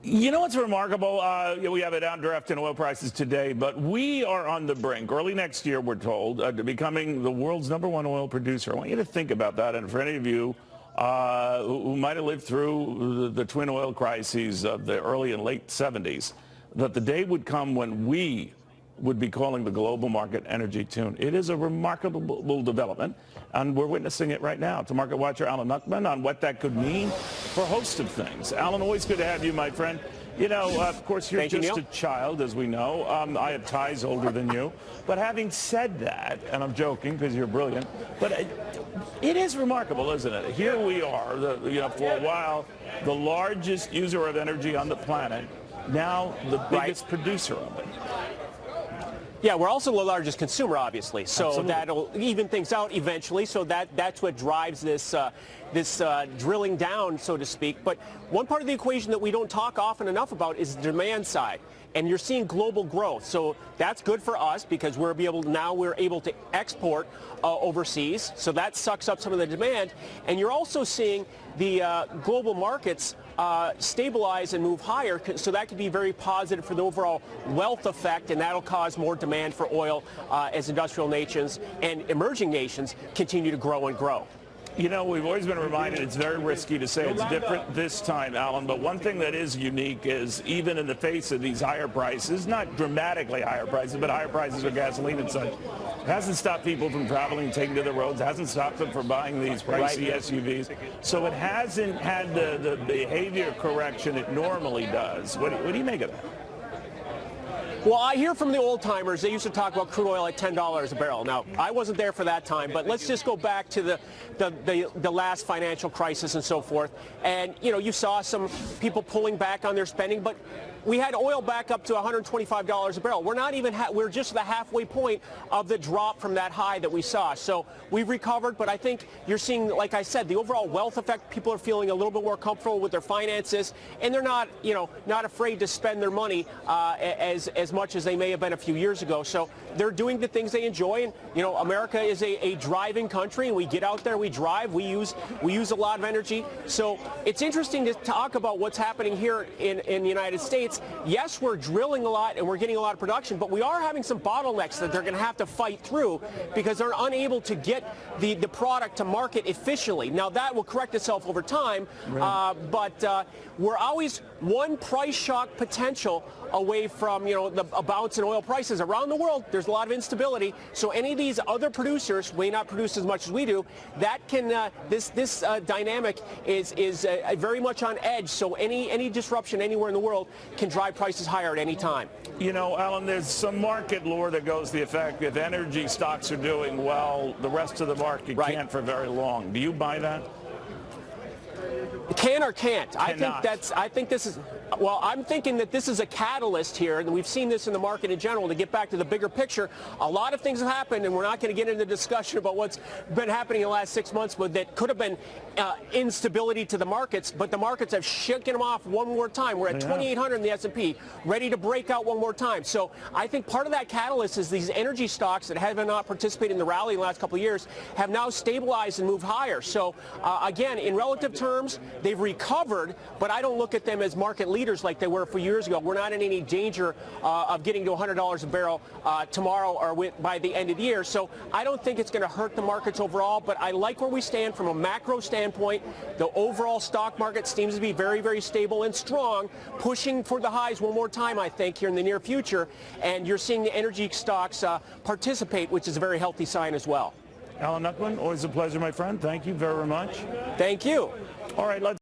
You know what's remarkable? We have a downdraft in oil prices today, but we are on the brink. Early next year, we're told, to becoming the world's #1 oil producer. I want you to think about that. And for any of you who might have lived through the twin oil crises of the early and late 70s, that the day would come when we would be calling the global market energy tune. It is a remarkable development, and we're witnessing it right now. To market watcher Alan Nuckman on what that could mean for a host of things. Alan, always good to have you, my friend. You know, of course, you're just a child, as we know. I have ties older than you. But having said that, and I'm joking because you're brilliant, but it is remarkable, isn't it? Here we are, for a while, the largest user of energy on the planet, now the biggest producer of it. Yeah, we're also the largest consumer, obviously, so Absolutely. that'll even things out eventually. So that's what drives this drilling down, so to speak. But one part of the equation that we don't talk often enough about is the demand side. And you're seeing global growth, so that's good for us because we're able to export overseas. So that sucks up some of the demand, and you're also seeing the global markets stabilize and move higher. So that could be very positive for the overall wealth effect, and that'll cause more demand for oil as industrial nations and emerging nations continue to grow and grow. You know, we've always been reminded it's very risky to say it's different this time, Alan, but one thing that is unique is even in the face of these higher prices, not dramatically higher prices, but higher prices of gasoline and such, it hasn't stopped people from traveling, taking to the roads, hasn't stopped them from buying these pricey SUVs. So it hasn't had the behavior correction it normally does. What do you make of that? Well, I hear from the old timers, they used to talk about crude oil at $10 a barrel. Now, I wasn't there for that time, but let's just go back to the last financial crisis and so forth. And, you know, you saw some people pulling back on their spending, but we had oil back up to $125 a barrel. We're just the halfway point of the drop from that high that we saw. So we've recovered, but I think you're seeing, like I said, the overall wealth effect. People are feeling a little bit more comfortable with their finances, and they're not afraid to spend their money as much as they may have been a few years ago. So they're doing the things they enjoy, and America is a driving country, and we get out there, we drive, we use a lot of energy. So it's interesting to talk about what's happening here in the United States. Yes, we're drilling a lot and we're getting a lot of production, but we are having some bottlenecks that they're going to have to fight through because they're unable to get the product to market efficiently. Now that will correct itself over time, right. But we're always one price shock potential away from a bounce in oil prices around the world. There's a lot of instability, so any of these other producers may not produce as much as we do. That can this dynamic is very much on edge. So any disruption anywhere in the world can drive prices higher at any time. You know, Alan, there's some market lore that goes to the effect if energy stocks are doing well, the rest of the market can't for very long. Do you buy that? Can or can't? Cannot. I'm thinking that this is a catalyst here, and we've seen this in the market in general. To get back to the bigger picture, a lot of things have happened, and we're not going to get into the discussion about what's been happening in the last 6 months, but that could have been instability to the markets, but the markets have shaken them off one more time. We're at 2,800 in the S&P, ready to break out one more time. So I think part of that catalyst is these energy stocks that have not participated in the rally in the last couple of years have now stabilized and moved higher. So again, in relative terms, they've recovered, but I don't look at them as market leaders like they were a few years ago. We're not in any danger of getting to $100 a barrel tomorrow or by the end of the year. So I don't think it's going to hurt the markets overall, but I like where we stand from a macro standpoint. The overall stock market seems to be very, very stable and strong, pushing for the highs one more time, I think, here in the near future. And you're seeing the energy stocks participate, which is a very healthy sign as well. Alan Nuckman, always a pleasure, my friend. Thank you very much. Thank you. All right, let's